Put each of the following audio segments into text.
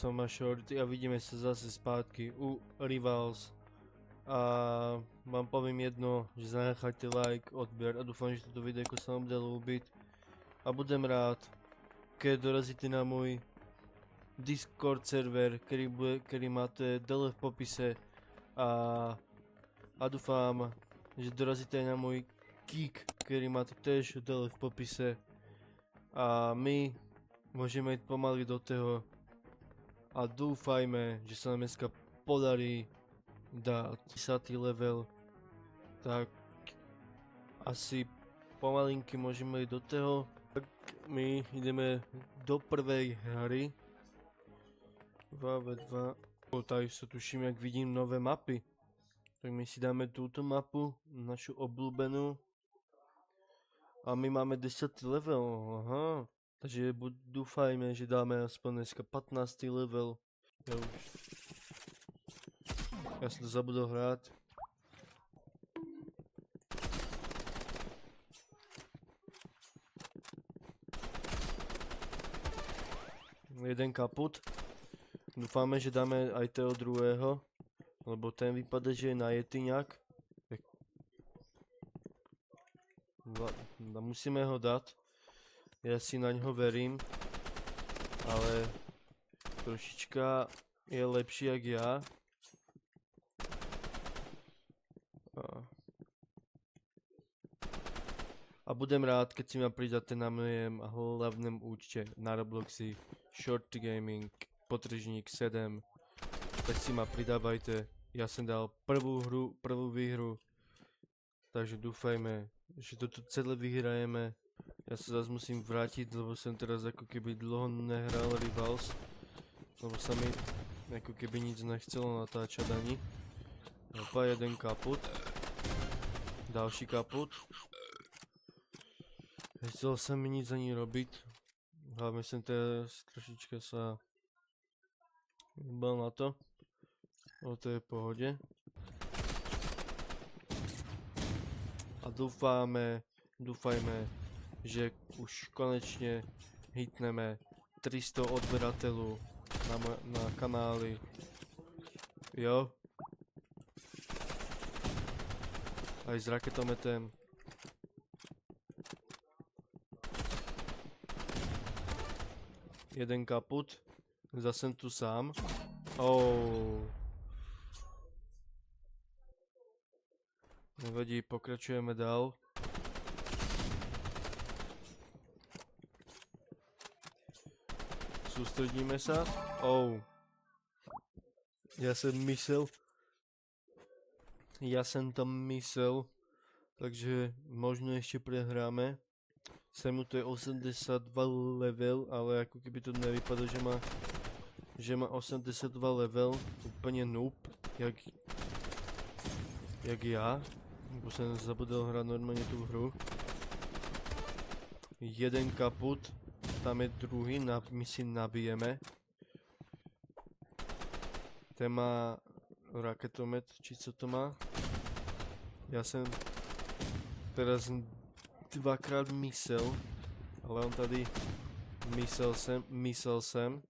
som a Shorty a vidíme sa zase spátky u Rivals. A vám poviem jedno, že zanechajte like, odber a dúfam, že toto videjko sa vám bude ľúbiť. A budem rád, keď dorazíte na môj Discord server, ktorý máte dole v popise. A dúfam, že dorazíte aj na môj Kik, ktorý máte tiež dole v popise. A my môžeme ísť pomaly do toho. A dúfajme, že sa nám dneska podarí dať 10. level. Tak asi pomalinky môžeme ísť do toho. Tak my ideme do prvej hry. 2v2. Tady sa tuším, jak vidím nové mapy. Tak my si dáme túto mapu, našu obľúbenú. A my máme 10. level, aha. Takže dúfajme, že dáme aspoň dneska 15. level. Ja som to zabudol hrať. Jeden kaput. Dúfame, že dáme aj toho druhého. Lebo ten vypadá, že je najetý nejak. Musíme ho dať. Ja si na ňo verím, ale trošička je lepší jak ja. A budem rád, keď si ma pridáte na mojom hlavnom účte na Robloxi Shorty Gaming _ 7. Tak si ma pridávajte. Ja som dal prvú výhru. Takže dúfajme, že toto celé vyhrajeme. Ja sa zase musím vrátiť, lebo som teraz ako keby dlho nehral Rivals. Lebo sa mi ako keby nič nechcelo natáčať ani. Opa, jeden kaput. Ďalší kaput. Nechcelo sa mi nič ani robiť. Hlavne som teraz trošička sa bal na to. O to je v pohode. A dúfajme, že už konečne hitneme 300 odberateľov na kanály. Jo. Aj s raketometem. Jeden kaput. Zase tu sám. Nevadí, pokračujeme dál. Sústredíme sa. Ja som to myslel. Takže možno ešte prehráme. Semu to je 82 level, ale ako keby to nevypadá, že má 82 level. Úplne noob, jak ja. Bo som zabudol hrať normálne tú hru. Jeden kaput. Tam je druhý, my si nabijeme. Ten má raketomet, či co to má. Ja som teraz dvakrát myslel, ale on tady myslel sem.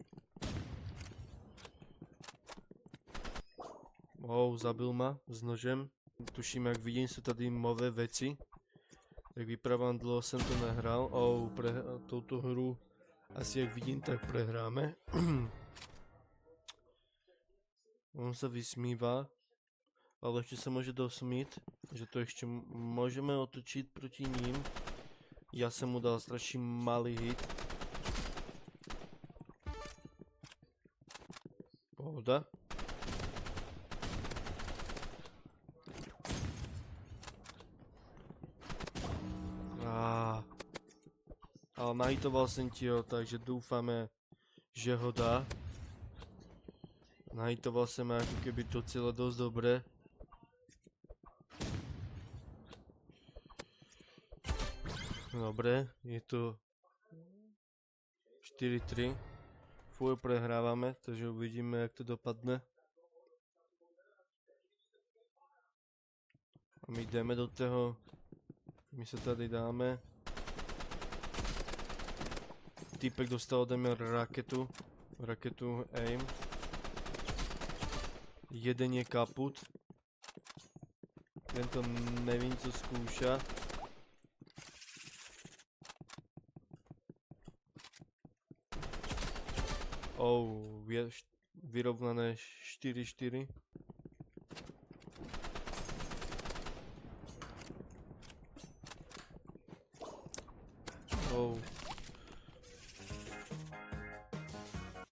Zabil ma s nožem. Tuším, jak vidím, sú tady nové veci. Tak vypravám, dlho som to nehral. Touto hru asi jak vidím, tak prehráme. On sa vysmíva, ale ešte sa môže dosmiť, že to ešte môžeme otočiť proti ním. Ja som mu dal strašne malý hit. Pohoda. Ale nahitoval som ti ho, takže dúfame, že ho dá. Nahitoval som ako keby to celé dosť dobre. Dobre, je to 4-3. Fúr prehrávame, takže uvidíme, jak to dopadne. A my ideme do toho. My sa tady dáme. Týpek dostal ode mňa raketu. raketu aim. Jeden je kaput. Tento nevím, co skúša. Je vyrovnané 4-4.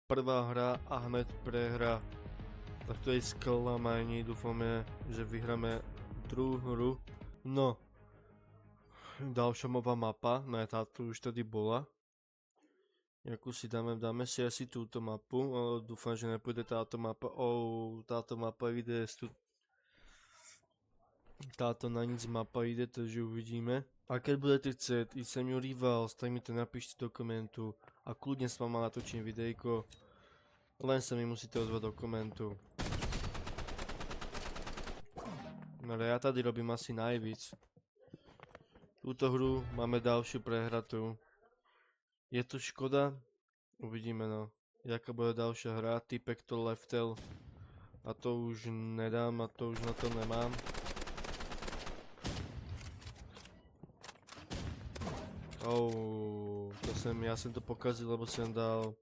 Prvá hra a hned prehra. Tak to je sklamanie, dúfame, že vyhráme druhú hru. No, ďalšia nová mapa, no táto už tady bola. Jakú si dáme si asi túto mapu, ale dúfam, že nepôjde táto mapa. Táto mapa ide, táto na nic mapa ide, takže uvidíme. A keď budete chcieť ísť sem Rivals, tak mi to napíšte do komentu a kľudne s vama natočím videjko. Len sa mi musíte ozvať do komentu. No ale ja tady robím asi najvíc. Túto hru máme ďalšiu prehratú. Je to škoda? Uvidíme no. Jaká bude ďalšia hra, typek to leftel. A to už nedám, a to už na to nemám. Ja som to pokazil, lebo som dal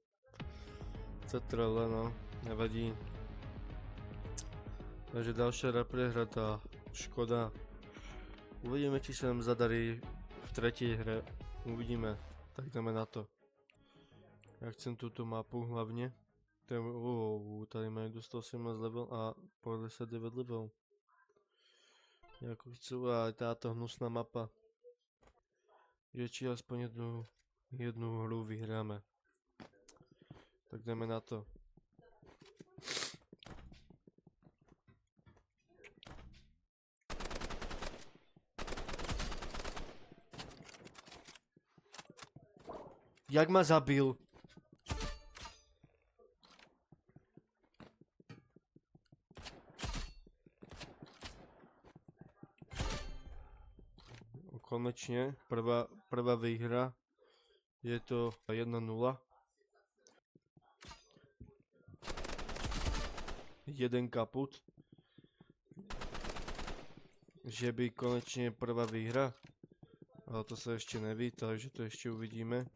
CTRL, no, nevadí. Takže ďalšia hra prehratá, škoda. Uvidíme, či sa nám zadarí v tretej hre, uvidíme. Tak ideme na to. Ja chcem túto mapu hlavne. Tady majú do 118 level a 59 level. Jako chcú aj táto hnusná mapa. Že či aspoň jednu hru vyhráme. Tak ideme na to. Jak ma zabil? Konečne, prvá výhra. Je to 1-0. Jeden kaput. Že by konečne prvá výhra. Ale to sa ešte neví, takže to ešte uvidíme.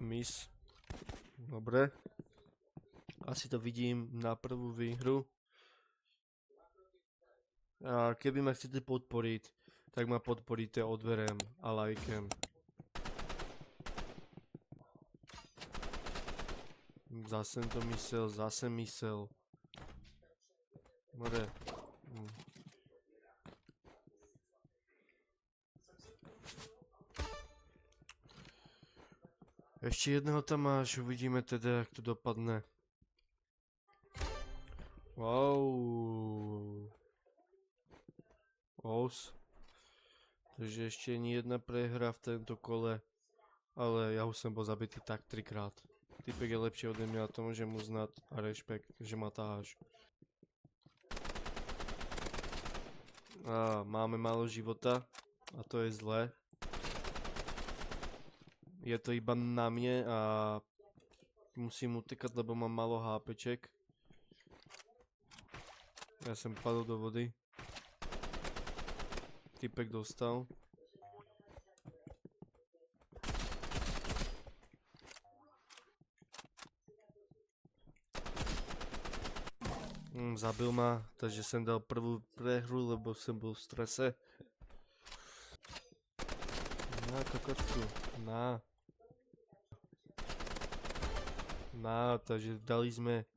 Miss. Dobre. Asi to vidím na prvú výhru. A keby ma chcete podporiť, tak ma podporíte odberem a lajkem. Zase to mysel. Dobre. Ešte jedného tam máš, uvidíme teda, jak to dopadne. Takže ešte ani jedna prehra v tento kole, ale ja už som bol zabitý tak 3-krát. Typek je lepší ode mňa, to môžem uznať a rešpekt, že ma táhaš. Máme málo života a to je zlé. Je to iba na mne a musím utekať, lebo mám málo HPček. Ja som padol do vody. Typek dostal. Zabil ma, takže som dal prvú prehru, lebo som bol v strese. Na kokotku, takže dali sme.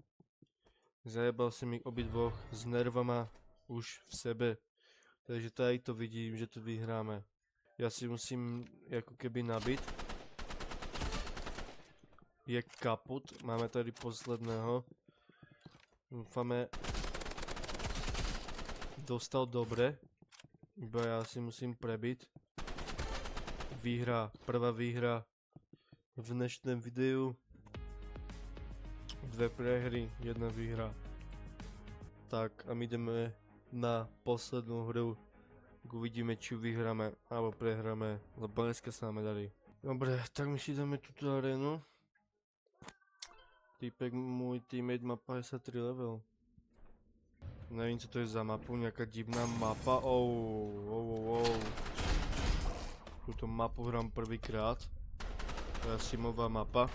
Zajebal som ich obidvoch s nervama už v sebe. Takže tady to vidím, že to vyhráme. Ja si musím ako keby nabiť. Je kaput, máme tady posledného. Dúfame. Dostal dobre. Iba ja si musím prebiť. Výhra, prvá výhra v dnešnom videu. 2 prehry, 1 výhra. Tak a my ideme na poslednú hru. Uvidíme, či vyhráme alebo prehráme, lebo dneska sa nám darí. Dobre, tak my si dáme túto arénu. Môj teammate má 53 level. Neviem, co to je za mapu, nejaká divná mapa. Túto mapu hrám prvýkrát. To je asi nová mapa.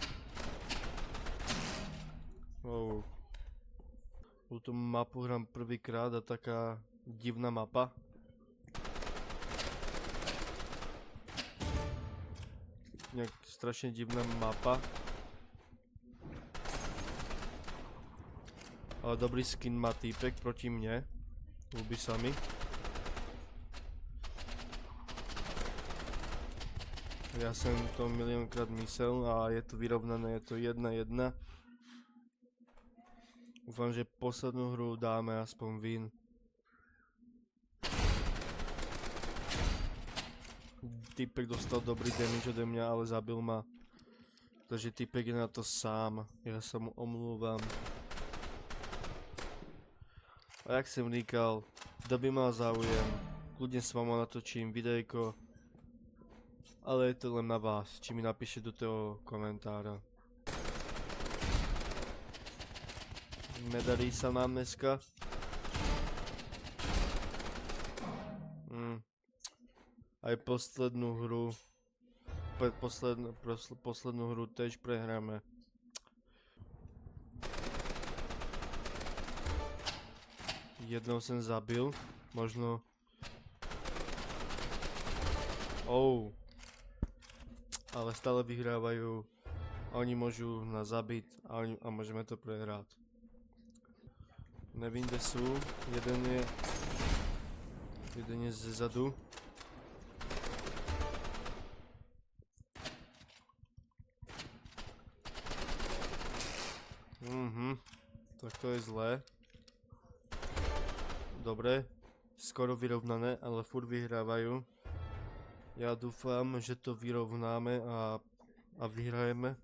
Túto mapu hrám prvýkrát a taká divná mapa. Nejak strašne divná mapa. Ale dobrý skin má týpek proti mne. Ľúbi sa mi. Ja som to miliónkrát myslel a je to vyrovnané, je to 1-1. Dúfam, že poslednú hru dáme aspoň win. Týpek dostal dobrý damage ode mňa, ale zabil ma. Takže týpek je na to sám. Ja sa mu omlúvam. A jak som říkal, kto by mal záujem, kľudne s vama natočím videjko. Ale je to len na vás, či mi napíšte do toho komentára. Nedarí sa nám dneska. Aj poslednú hru, poslednú hru tež prehráme. Jednou som zabil, možno... Ale stále vyhrávajú. Oni môžu nás zabiť a môžeme to prehrať. Nevím, kde sú. Jeden je zezadu. Tak to je zlé. Dobre, skoro vyrovnané, ale furt vyhrávajú. Ja dúfam, že to vyrovnáme a vyhrajeme.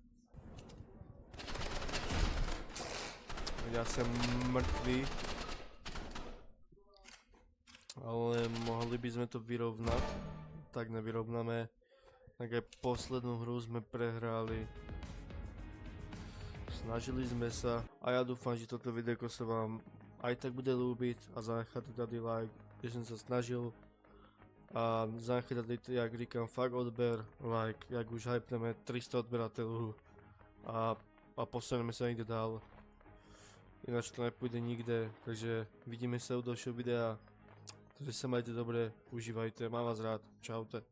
Ja som mŕtvý. Ale mohli by sme to vyrovnať. Tak nevyrovnáme. Tak aj poslednú hru sme prehrali. Snažili sme sa a ja dúfam, že toto videjko sa vám aj tak bude ľúbiť a zanechajte tady like, že som sa snažil. A zanechajte, jak říkám, fakt odber, like, jak už hypneme 300 odberateľov a posuneme sa niekde dál. Ináč to nepôjde nikde, takže vidíme sa u ďalšieho videa. Takže sa majte dobre, užívajte, mám vás rád, čaute.